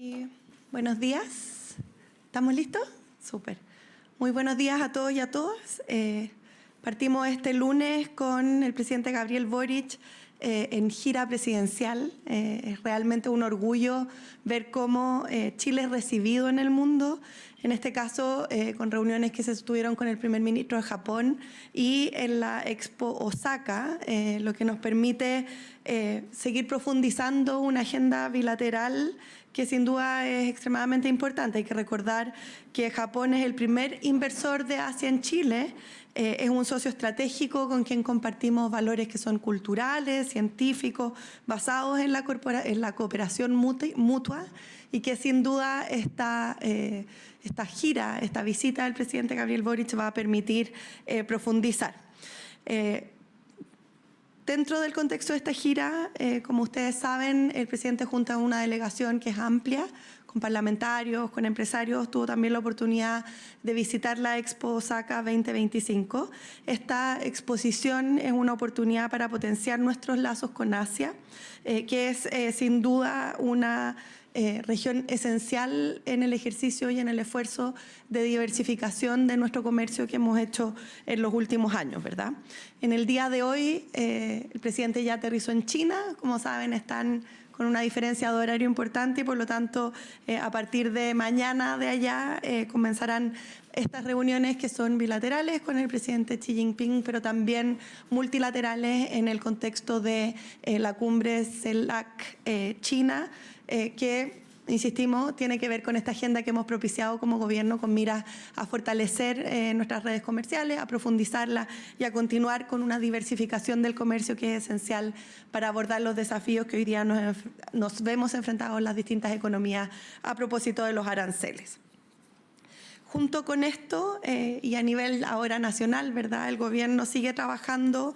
Y buenos días. ¿Estamos listos? Súper. Muy buenos días a todos y a todas. Partimos este lunes con el presidente Gabriel Boric en gira presidencial. Es realmente un orgullo ver cómo Chile es recibido en el mundo, en este caso con reuniones que se tuvieron con el primer ministro de Japón y en la Expo Osaka, lo que nos permite seguir profundizando una agenda bilateral que sin duda es extremadamente importante. Hay que recordar que Japón es el primer inversor de Asia en Chile, es un socio estratégico con quien compartimos valores que son culturales, científicos, basados en la cooperación mutua y que sin duda esta gira, esta visita del presidente Gabriel Boric va a permitir profundizar. Dentro del contexto de esta gira, como ustedes saben, el presidente junta una delegación que es amplia, con parlamentarios, con empresarios, tuvo también la oportunidad de visitar la Expo Osaka 2025. Esta exposición es una oportunidad para potenciar nuestros lazos con Asia, que es sin duda una región esencial en el ejercicio y en el esfuerzo de diversificación de nuestro comercio que hemos hecho en los últimos años, ¿verdad? En el día de hoy, el presidente ya aterrizó en China. Como saben, están con una diferencia de horario importante y por lo tanto a partir de mañana de allá comenzarán estas reuniones que son bilaterales con el presidente Xi Jinping, pero también multilaterales en el contexto de la cumbre CELAC-China, que, insistimos, tiene que ver con esta agenda que hemos propiciado como gobierno con miras a fortalecer nuestras redes comerciales, a profundizarlas y a continuar con una diversificación del comercio que es esencial para abordar los desafíos que hoy día nos vemos enfrentados en las distintas economías a propósito de los aranceles. Junto con esto, y a nivel ahora nacional, ¿verdad?, el gobierno sigue trabajando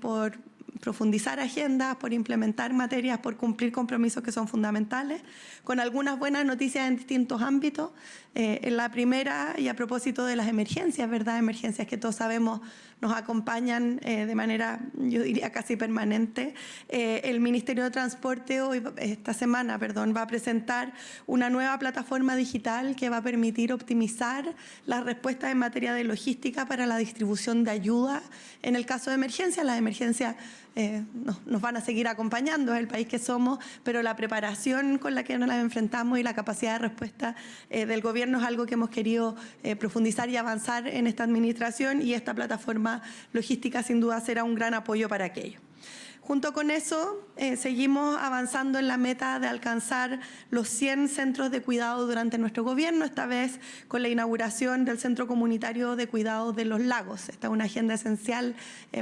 por profundizar agendas, por implementar materias, por cumplir compromisos que son fundamentales, con algunas buenas noticias en distintos ámbitos. En la primera, y a propósito de las emergencias, ¿verdad?, emergencias que todos sabemos nos acompañan de manera, yo diría, casi permanente. El Ministerio de Transporte esta semana va a presentar una nueva plataforma digital que va a permitir optimizar las respuestas en materia de logística para la distribución de ayuda en el caso de emergencias. Las emergencias nos van a seguir acompañando, es el país que somos, pero la preparación con la que nos las enfrentamos y la capacidad de respuesta del gobierno es algo que hemos querido profundizar y avanzar en esta administración, y esta plataforma logística sin duda será un gran apoyo para aquello. Junto con eso, seguimos avanzando en la meta de alcanzar los 100 centros de cuidado durante nuestro gobierno, esta vez con la inauguración del Centro Comunitario de Cuidado de los Lagos. Esta es una agenda esencial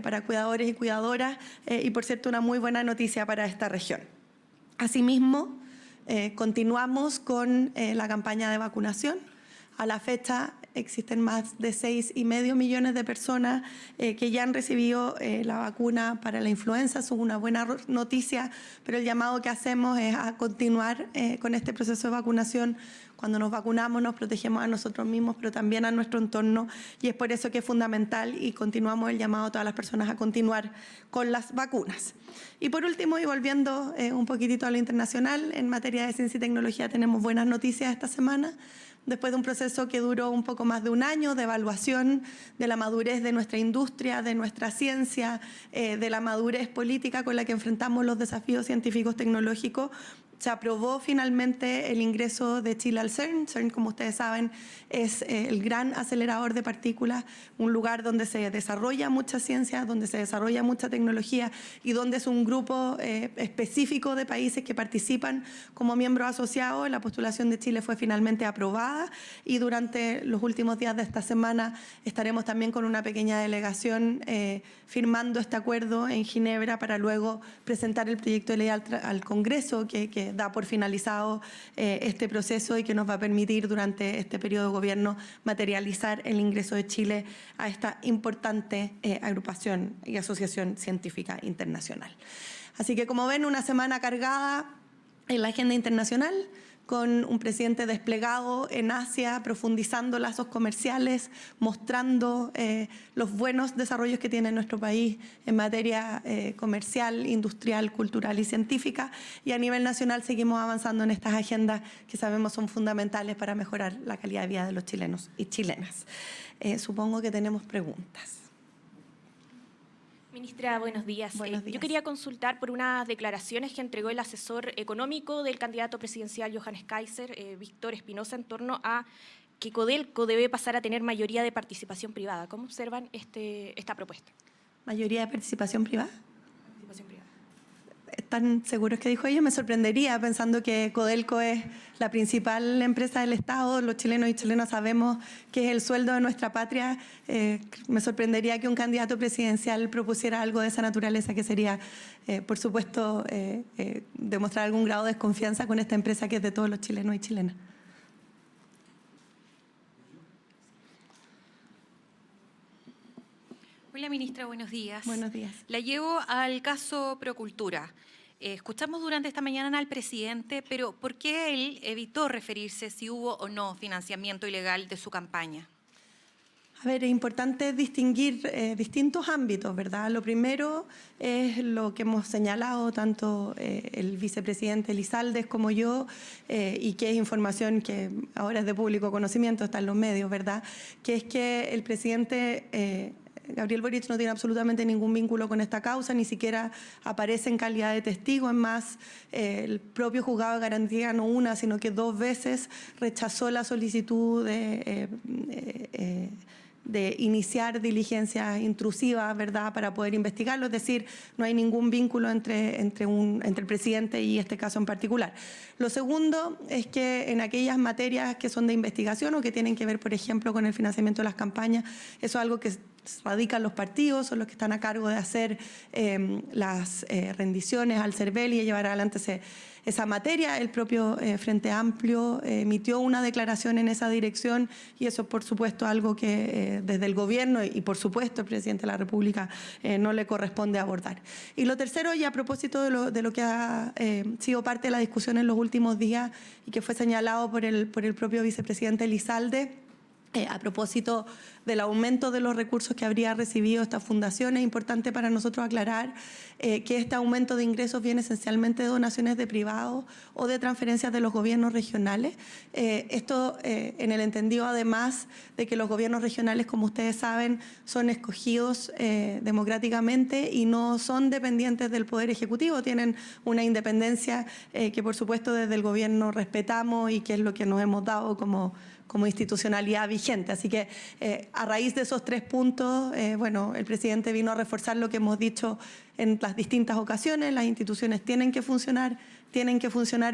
para cuidadores y cuidadoras y, por cierto, una muy buena noticia para esta región. Asimismo, continuamos con la campaña de vacunación. A la fecha existen más de 6,5 millones de personas que ya han recibido la vacuna para la influenza. Eso es una buena noticia, pero el llamado que hacemos es a continuar con este proceso de vacunación. Cuando nos vacunamos nos protegemos a nosotros mismos, pero también a nuestro entorno, y es por eso que es fundamental y continuamos el llamado a todas las personas a continuar con las vacunas. Y por último, y volviendo un poquitito a lo internacional, en materia de ciencia y tecnología tenemos buenas noticias esta semana. Después de un proceso que duró un poco más de un año de evaluación de la madurez de nuestra industria, de nuestra ciencia, de la madurez política con la que enfrentamos los desafíos científicos tecnológicos, se aprobó finalmente el ingreso de Chile al CERN. CERN, como ustedes saben, es el gran acelerador de partículas, un lugar donde se desarrolla mucha ciencia, donde se desarrolla mucha tecnología y donde es un grupo específico de países que participan como miembros asociados. La postulación de Chile fue finalmente aprobada y durante los últimos días de esta semana estaremos también con una pequeña delegación firmando este acuerdo en Ginebra para luego presentar el proyecto de ley al Congreso que da por finalizado este proceso y que nos va a permitir durante este periodo de gobierno materializar el ingreso de Chile a esta importante agrupación y asociación científica internacional. Así que, como ven, una semana cargada en la agenda internacional, con un presidente desplegado en Asia, profundizando lazos comerciales, mostrando los buenos desarrollos que tiene nuestro país en materia comercial, industrial, cultural y científica. Y a nivel nacional seguimos avanzando en estas agendas que sabemos son fundamentales para mejorar la calidad de vida de los chilenos y chilenas. Supongo que tenemos preguntas. Ministra, buenos días. Buenos días. Yo quería consultar por unas declaraciones que entregó el asesor económico del candidato presidencial Johannes Kaiser, Víctor Espinosa, en torno a que Codelco debe pasar a tener mayoría de participación privada. ¿Cómo observan esta propuesta? ¿Mayoría de participación privada? Participación privada. ¿Están seguros que dijo ella? Me sorprendería pensando que Codelco es la principal empresa del Estado. Los chilenos y chilenas sabemos que es el sueldo de nuestra patria. Me sorprendería que un candidato presidencial propusiera algo de esa naturaleza, que sería, por supuesto, demostrar algún grado de desconfianza con esta empresa que es de todos los chilenos y chilenas. Hola, ministra, buenos días. Buenos días. La llevo al caso Procultura. Escuchamos durante esta mañana al presidente, pero ¿por qué él evitó referirse si hubo o no financiamiento ilegal de su campaña? A ver, es importante distinguir distintos ámbitos, ¿verdad? Lo primero es lo que hemos señalado tanto el vicepresidente Elizalde como yo, y que es información que ahora es de público conocimiento, está en los medios, ¿verdad? Que es que el presidente Gabriel Boric no tiene absolutamente ningún vínculo con esta causa, ni siquiera aparece en calidad de testigo. Es más, el propio juzgado de garantía no una, sino que 2 veces rechazó la solicitud de iniciar diligencias intrusivas, ¿verdad?, para poder investigarlo. Es decir, no hay ningún vínculo entre el presidente y este caso en particular. Lo segundo es que en aquellas materias que son de investigación o que tienen que ver, por ejemplo, con el financiamiento de las campañas, eso es algo que radican los partidos, son los que están a cargo de hacer las rendiciones al CERVEL y llevar adelante esa materia. El propio Frente Amplio emitió una declaración en esa dirección y eso es, por supuesto, algo que desde el gobierno y, por supuesto, el presidente de la República no le corresponde abordar. Y lo tercero, y a propósito de lo que ha sido parte de la discusión en los últimos días y que fue señalado por el propio vicepresidente Elizalde, a propósito del aumento de los recursos que habría recibido esta fundación, es importante para nosotros aclarar que este aumento de ingresos viene esencialmente de donaciones de privados o de transferencias de los gobiernos regionales. Esto en el entendido, además, de que los gobiernos regionales, como ustedes saben, son escogidos democráticamente y no son dependientes del Poder Ejecutivo, tienen una independencia que, por supuesto, desde el gobierno respetamos y que es lo que nos hemos dado como institucionalidad vigente. Así que a raíz de esos 3 puntos, bueno, el presidente vino a reforzar lo que hemos dicho en las distintas ocasiones. Las instituciones tienen que funcionar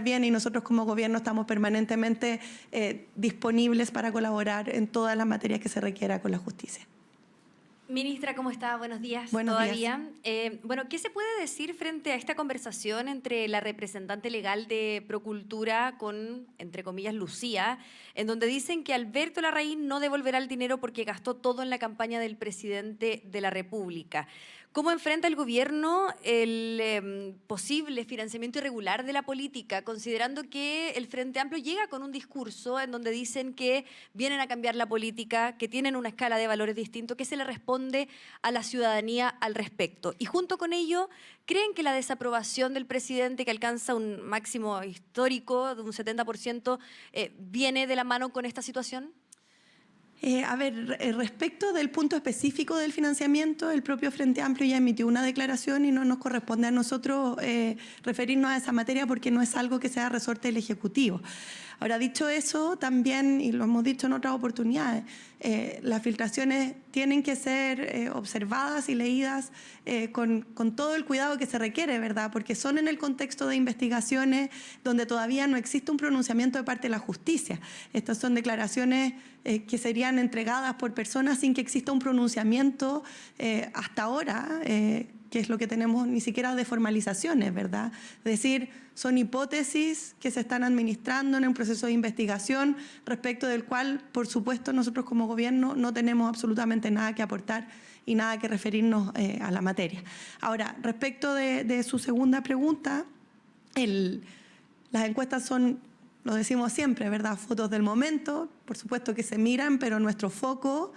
bien y nosotros como gobierno estamos permanentemente disponibles para colaborar en todas las materias que se requiera con la justicia. Ministra, ¿cómo está? Buenos días. Buenos todavía. Bueno, ¿qué se puede decir frente a esta conversación entre la representante legal de Procultura con, entre comillas, Lucía, en donde dicen que Alberto Larraín no devolverá el dinero porque gastó todo en la campaña del presidente de la República? ¿Cómo enfrenta el gobierno el posible financiamiento irregular de la política, considerando que el Frente Amplio llega con un discurso en donde dicen que vienen a cambiar la política, que tienen una escala de valores distintos, que se le responde a la ciudadanía al respecto? Y junto con ello, ¿creen que la desaprobación del presidente, que alcanza un máximo histórico de un 70%, viene de la mano con esta situación? A ver, respecto del punto específico del financiamiento, el propio Frente Amplio ya emitió una declaración y no nos corresponde a nosotros referirnos a esa materia porque no es algo que sea resorte del Ejecutivo. Ahora, dicho eso, también, y lo hemos dicho en otras oportunidades, las filtraciones tienen que ser observadas y leídas con todo el cuidado que se requiere, ¿verdad? Porque son en el contexto de investigaciones donde todavía no existe un pronunciamiento de parte de la justicia. Estas son declaraciones que serían entregadas por personas sin que exista un pronunciamiento hasta ahora, que es lo que tenemos, ni siquiera de formalizaciones, ¿verdad? Es decir, son hipótesis que se están administrando en un proceso de investigación respecto del cual, por supuesto, nosotros como gobierno no tenemos absolutamente nada que aportar y nada que referirnos a la materia. Ahora, respecto de su segunda pregunta, las encuestas son lo decimos siempre, ¿verdad? Fotos del momento, por supuesto que se miran, pero nuestro foco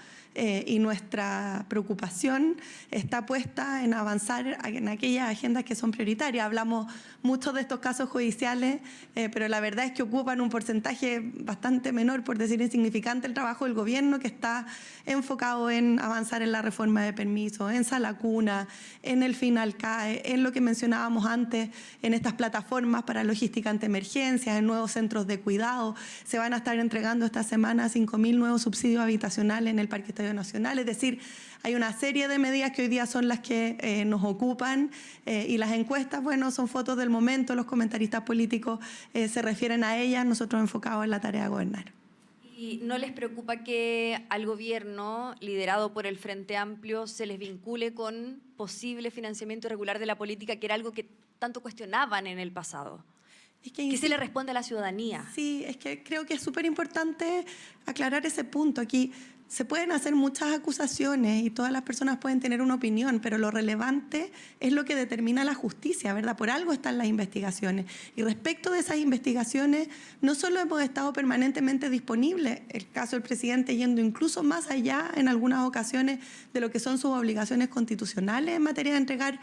y nuestra preocupación está puesta en avanzar en aquellas agendas que son prioritarias. Hablamos mucho de estos casos judiciales, pero la verdad es que ocupan un porcentaje bastante menor, por decir insignificante, el trabajo del gobierno, que está enfocado en avanzar en la reforma de permisos, en Sala Cuna, en el final CAE, en lo que mencionábamos antes, en estas plataformas para logística ante emergencias, en nuevos centros de cuidado. Se van a estar entregando esta semana 5.000 nuevos subsidios habitacionales en el Parque Estadio Nacional. Es decir, hay una serie de medidas que hoy día son las que nos ocupan y las encuestas, bueno, son fotos del momento, los comentaristas políticos se refieren a ellas, nosotros enfocados en la tarea de gobernar. ¿Y no les preocupa que al gobierno, liderado por el Frente Amplio, se les vincule con posible financiamiento irregular de la política, que era algo que tanto cuestionaban en el pasado? ¿Qué se le responde a la ciudadanía? Sí, es que creo que es súper importante aclarar ese punto. Aquí se pueden hacer muchas acusaciones y todas las personas pueden tener una opinión, pero lo relevante es lo que determina la justicia, ¿verdad? Por algo están las investigaciones. Y respecto de esas investigaciones, no solo hemos estado permanentemente disponibles, el caso del presidente yendo incluso más allá en algunas ocasiones de lo que son sus obligaciones constitucionales en materia de entregar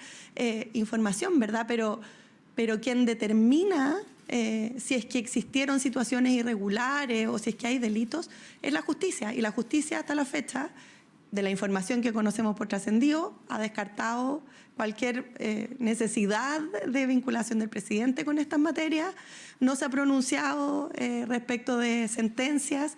información, ¿verdad? Pero quien determina si es que existieron situaciones irregulares o si es que hay delitos, es la justicia. Y la justicia hasta la fecha, de la información que conocemos por trascendido, ha descartado cualquier necesidad de vinculación del presidente con estas materias, no se ha pronunciado respecto de sentencias,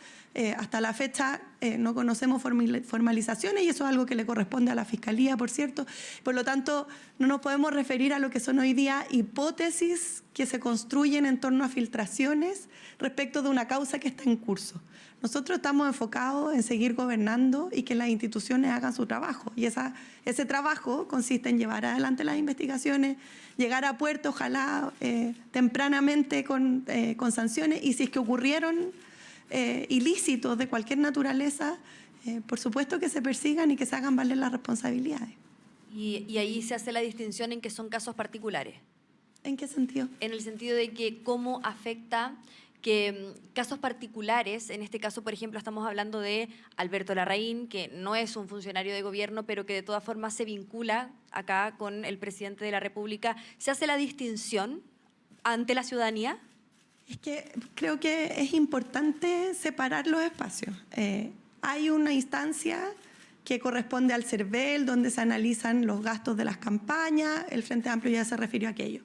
hasta la fecha no conocemos formalizaciones y eso es algo que le corresponde a la Fiscalía, por cierto. Por lo tanto, no nos podemos referir a lo que son hoy día hipótesis que se construyen en torno a filtraciones respecto de una causa que está en curso. Nosotros estamos enfocados en seguir gobernando y que las instituciones hagan su trabajo. Y ese trabajo consiste en llevar adelante las investigaciones, llegar a puerto, ojalá tempranamente con sanciones. Y si es que ocurrieron ilícitos de cualquier naturaleza, por supuesto que se persigan y que se hagan valer las responsabilidades. Y ahí se hace la distinción en que son casos particulares. ¿En qué sentido? En el sentido de que cómo afecta que casos particulares, en este caso, por ejemplo, estamos hablando de Alberto Larraín, que no es un funcionario de gobierno, pero que de todas formas se vincula acá con el presidente de la República. ¿Se hace la distinción ante la ciudadanía? Es que creo que es importante separar los espacios. Hay una instancia que corresponde al CERVEL, donde se analizan los gastos de las campañas, el Frente Amplio ya se refirió a aquello.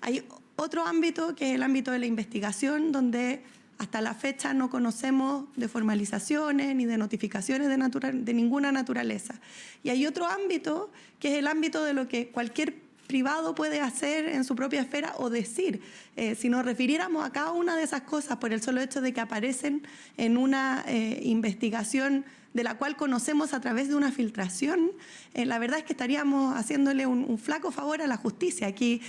Hay otro ámbito, que es el ámbito de la investigación, donde hasta la fecha no conocemos de formalizaciones ni de notificaciones de ninguna naturaleza. Y hay otro ámbito, que es el ámbito de lo que cualquier privado puede hacer en su propia esfera o decir. Si nos refiriéramos a cada una de esas cosas por el solo hecho de que aparecen en una investigación de la cual conocemos a través de una filtración, la verdad es que estaríamos haciéndole un flaco favor a la justicia. Aquí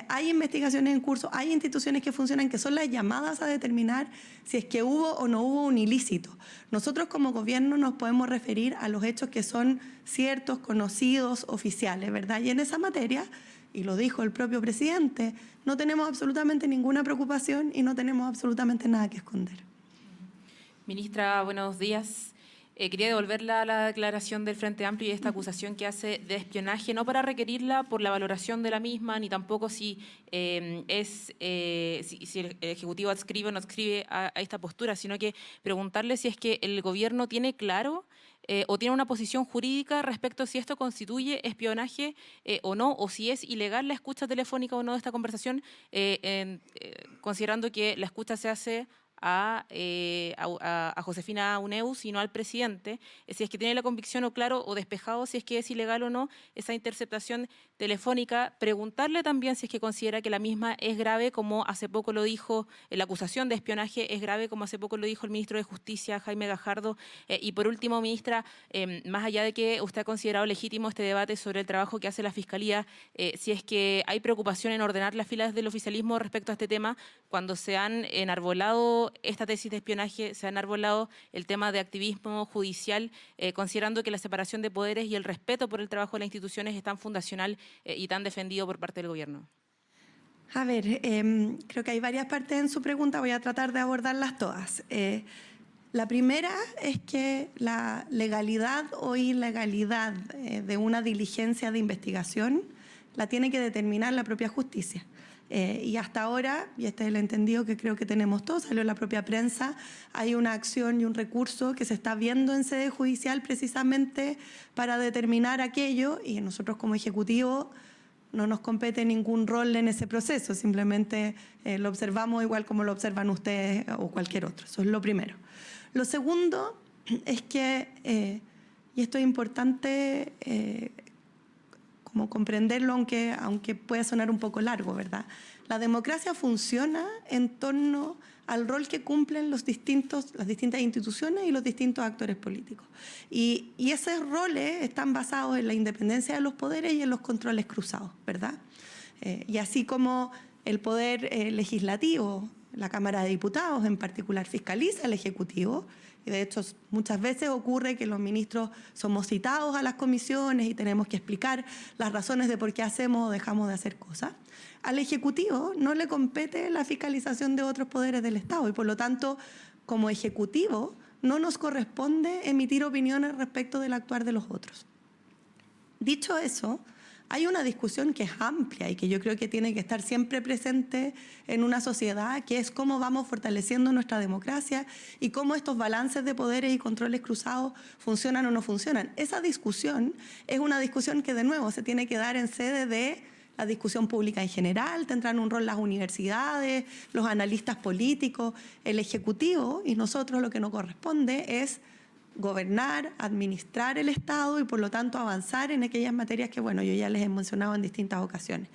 hay investigaciones en curso, hay instituciones que funcionan, que son las llamadas a determinar si es que hubo o no hubo un ilícito. Nosotros como gobierno nos podemos referir a los hechos que son ciertos, conocidos, oficiales, ¿verdad? Y en esa materia, y lo dijo el propio presidente, no tenemos absolutamente ninguna preocupación y no tenemos absolutamente nada que esconder. Ministra, buenos días. Quería devolverla a la declaración del Frente Amplio y esta acusación que hace de espionaje, no para requerirla por la valoración de la misma, ni tampoco si el Ejecutivo adscribe o no adscribe a esta postura, sino que preguntarle si es que el Gobierno tiene claro o tiene una posición jurídica respecto a si esto constituye espionaje o no, o si es ilegal la escucha telefónica o no de esta conversación, considerando que la escucha se hace a Josefina Uneus y no al presidente, si es que tiene la convicción o claro o despejado si es que es ilegal o no esa interceptación telefónica, preguntarle también si es que considera que la misma es grave, como hace poco lo dijo, la acusación de espionaje es grave, como hace poco lo dijo el ministro de Justicia, Jaime Gajardo. Y por último, ministra, más allá de que usted ha considerado legítimo este debate sobre el trabajo que hace la Fiscalía, si es que hay preocupación en ordenar las filas del oficialismo respecto a este tema, cuando se han enarbolado esta tesis de espionaje, se ha enarbolado el tema de activismo judicial, considerando que la separación de poderes y el respeto por el trabajo de las instituciones es tan fundacional y tan defendido por parte del Gobierno. A ver, creo que hay varias partes en su pregunta, voy a tratar de abordarlas todas. La primera es que la legalidad o ilegalidad de una diligencia de investigación la tiene que determinar la propia justicia. Y hasta ahora, y este es el entendido que creo que tenemos todos, salió en la propia prensa, hay una acción y un recurso que se está viendo en sede judicial precisamente para determinar aquello, y nosotros como Ejecutivo no nos compete ningún rol en ese proceso, simplemente lo observamos igual como lo observan ustedes o cualquier otro. Eso es lo primero. Lo segundo es que, y esto es importante como comprenderlo, aunque pueda sonar un poco largo, ¿verdad? La democracia funciona en torno al rol que cumplen las distintas instituciones y los distintos actores políticos. Y esos roles están basados en la independencia de los poderes y en los controles cruzados, ¿verdad? Y así como el poder legislativo, la Cámara de Diputados en particular, fiscaliza al Ejecutivo, y de hecho muchas veces ocurre que los ministros somos citados a las comisiones y tenemos que explicar las razones de por qué hacemos o dejamos de hacer cosas. Al Ejecutivo no le compete la fiscalización de otros poderes del Estado y por lo tanto, como Ejecutivo, no nos corresponde emitir opiniones respecto del actuar de los otros. Dicho eso, hay una discusión que es amplia y que yo creo que tiene que estar siempre presente en una sociedad, que es cómo vamos fortaleciendo nuestra democracia y cómo estos balances de poderes y controles cruzados funcionan o no funcionan. Esa discusión es una discusión que, de nuevo, se tiene que dar en sede de la discusión pública en general, tendrán un rol las universidades, los analistas políticos, el Ejecutivo, y nosotros lo que nos corresponde es gobernar, administrar el Estado y por lo tanto avanzar en aquellas materias que, bueno, yo ya les he mencionado en distintas ocasiones.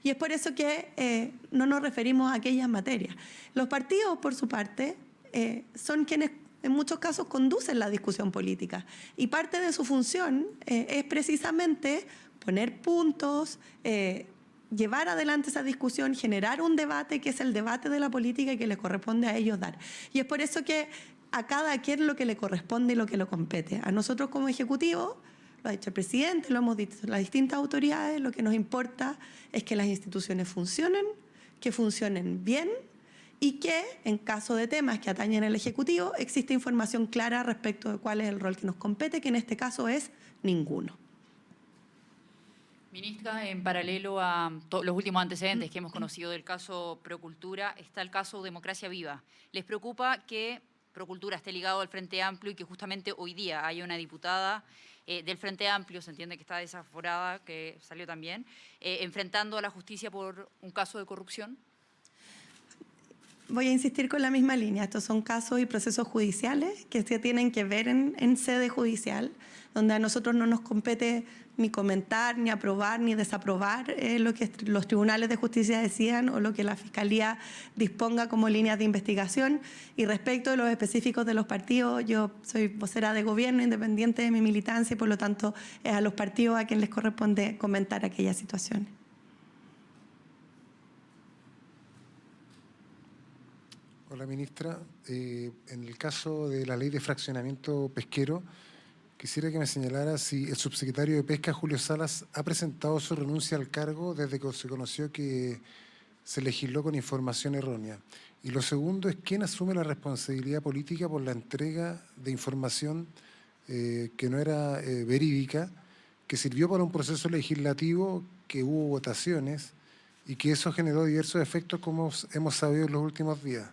Y es por eso que no nos referimos a aquellas materias. Los partidos, por su parte, son quienes en muchos casos conducen la discusión política y parte de su función es precisamente poner puntos, llevar adelante esa discusión, generar un debate que es el debate de la política y que les corresponde a ellos dar. Y es por eso que a cada quien lo que le corresponde y lo que le compete. A nosotros como Ejecutivo, lo ha dicho el presidente, lo hemos dicho las distintas autoridades, lo que nos importa es que las instituciones funcionen, que funcionen bien y que en caso de temas que atañen al Ejecutivo existe información clara respecto de cuál es el rol que nos compete, que en este caso es ninguno. Ministra, en paralelo a los últimos antecedentes que hemos conocido del caso Procultura, está el caso Democracia Viva. ¿Les preocupa que Procultura esté ligado al Frente Amplio y que justamente hoy día haya una diputada del Frente Amplio, se entiende que está desaforada, que salió también, enfrentando a la justicia por un caso de corrupción? Voy a insistir con la misma línea. Estos son casos y procesos judiciales que se tienen que ver en sede judicial, donde a nosotros no nos compete ni comentar, ni aprobar, ni desaprobar lo que los tribunales de justicia decidan o lo que la Fiscalía disponga como líneas de investigación. Y respecto de los específicos de los partidos, yo soy vocera de gobierno, independiente de mi militancia, y por lo tanto es a los partidos a quien les corresponde comentar aquellas situaciones. Hola, ministra. En el caso de la ley de fraccionamiento pesquero, quisiera que me señalara si el subsecretario de Pesca, Julio Salas, ha presentado su renuncia al cargo desde que se conoció que se legisló con información errónea. Y lo segundo es, ¿quién asume la responsabilidad política por la entrega de información que no era verídica, que sirvió para un proceso legislativo, que hubo votaciones y que eso generó diversos efectos, como hemos sabido en los últimos días?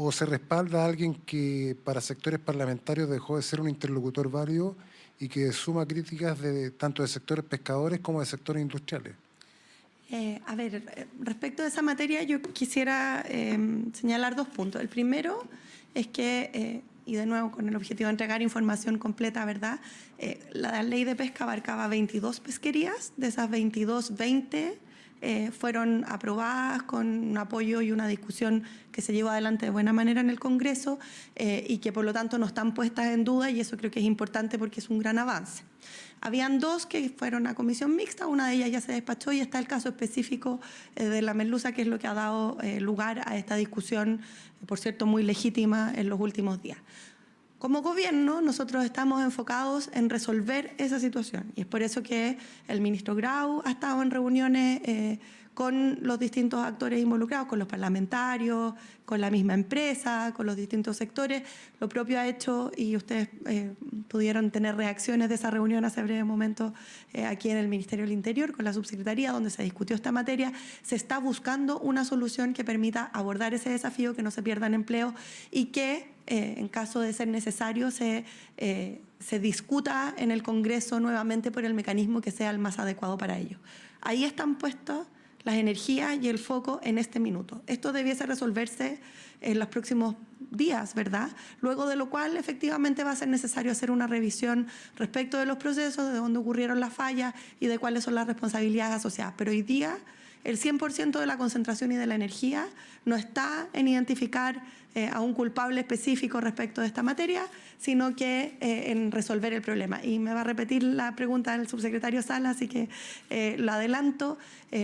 ¿O se respalda a alguien que para sectores parlamentarios dejó de ser un interlocutor válido y que suma críticas tanto de sectores pescadores como de sectores industriales? A ver, respecto de esa materia yo quisiera señalar dos puntos. El primero es que, y de nuevo con el objetivo de entregar información completa, ¿verdad? La ley de pesca abarcaba 22 pesquerías, de esas 22, 20 fueron aprobadas con un apoyo y una discusión que se llevó adelante de buena manera en el Congreso y que por lo tanto no están puestas en duda, y eso creo que es importante porque es un gran avance. Habían dos que fueron a comisión mixta, una de ellas ya se despachó y está el caso específico de la merluza, que es lo que ha dado lugar a esta discusión, por cierto, muy legítima en los últimos días. Como gobierno, nosotros estamos enfocados en resolver esa situación y es por eso que el ministro Grau ha estado en reuniones con los distintos actores involucrados, con los parlamentarios, con la misma empresa, con los distintos sectores. Lo propio ha hecho, y ustedes pudieron tener reacciones de esa reunión hace breve momento aquí en el Ministerio del Interior, con la subsecretaría, donde se discutió esta materia. Se está buscando una solución que permita abordar ese desafío, que no se pierdan empleos y que, en caso de ser necesario, se discuta en el Congreso nuevamente por el mecanismo que sea el más adecuado para ello. Ahí están puestas las energías y el foco en este minuto. Esto debiese resolverse en los próximos días, ¿verdad? Luego de lo cual, efectivamente, va a ser necesario hacer una revisión respecto de los procesos, de dónde ocurrieron las fallas y de cuáles son las responsabilidades asociadas. Pero hoy día, el 100% de la concentración y de la energía no está en identificar a un culpable específico respecto de esta materia, sino que en resolver el problema. Y me va a repetir la pregunta del subsecretario Salas, así que lo adelanto.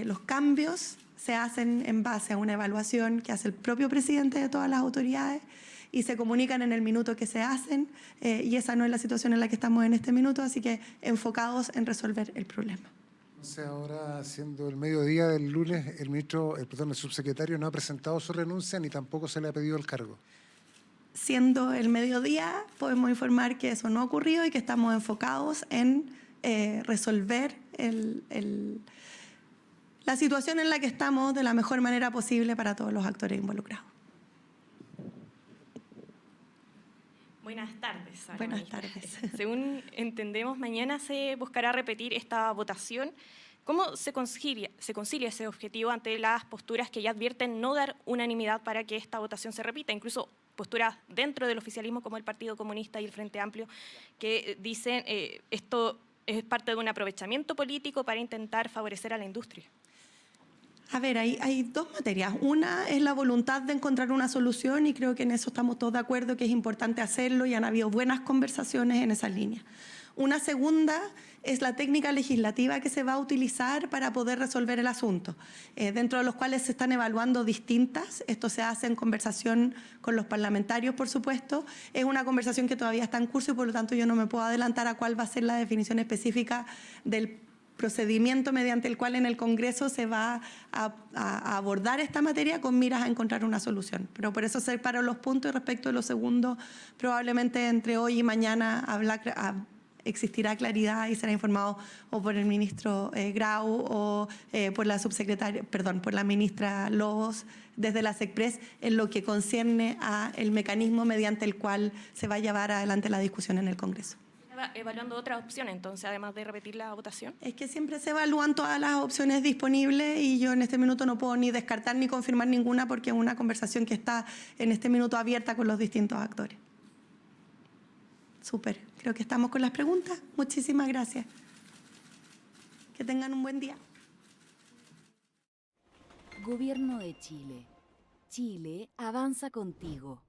Los cambios se hacen en base a una evaluación que hace el propio presidente de todas las autoridades y se comunican en el minuto que se hacen, y esa no es la situación en la que estamos en este minuto, así que enfocados en resolver el problema. Entonces, ahora, siendo el mediodía del lunes, el subsecretario no ha presentado su renuncia ni tampoco se le ha pedido el cargo. Siendo el mediodía, podemos informar que eso no ha ocurrido y que estamos enfocados en resolver la situación en la que estamos de la mejor manera posible para todos los actores involucrados. Buenas tardes. Sara Buenas Ministra. tardes. Según entendemos, mañana se buscará repetir esta votación. ¿Cómo se concilia ese objetivo ante las posturas que ya advierten no dar unanimidad para que esta votación se repita? Incluso posturas dentro del oficialismo como el Partido Comunista y el Frente Amplio que dicen esto es parte de un aprovechamiento político para intentar favorecer a la industria. A ver, hay dos materias. Una es la voluntad de encontrar una solución y creo que en eso estamos todos de acuerdo que es importante hacerlo y han habido buenas conversaciones en esa línea. Una segunda es la técnica legislativa que se va a utilizar para poder resolver el asunto, dentro de los cuales se están evaluando distintas. Esto se hace en conversación con los parlamentarios, por supuesto. Es una conversación que todavía está en curso y por lo tanto yo no me puedo adelantar a cuál va a ser la definición específica del procedimiento mediante el cual en el Congreso se va a abordar esta materia con miras a encontrar una solución. Pero por eso separo los puntos y respecto de los segundos, probablemente entre hoy y mañana existirá claridad y será informado o por el ministro Grau o por la subsecretaria, por la ministra Lobos desde la SECPRES en lo que concierne a el mecanismo mediante el cual se va a llevar adelante la discusión en el Congreso. ¿Estaba evaluando otras opciones, entonces, además de repetir la votación? Es que siempre se evalúan todas las opciones disponibles y yo en este minuto no puedo ni descartar ni confirmar ninguna porque es una conversación que está en este minuto abierta con los distintos actores. Súper. Creo que estamos con las preguntas. Muchísimas gracias. Que tengan un buen día. Gobierno de Chile. Chile avanza contigo.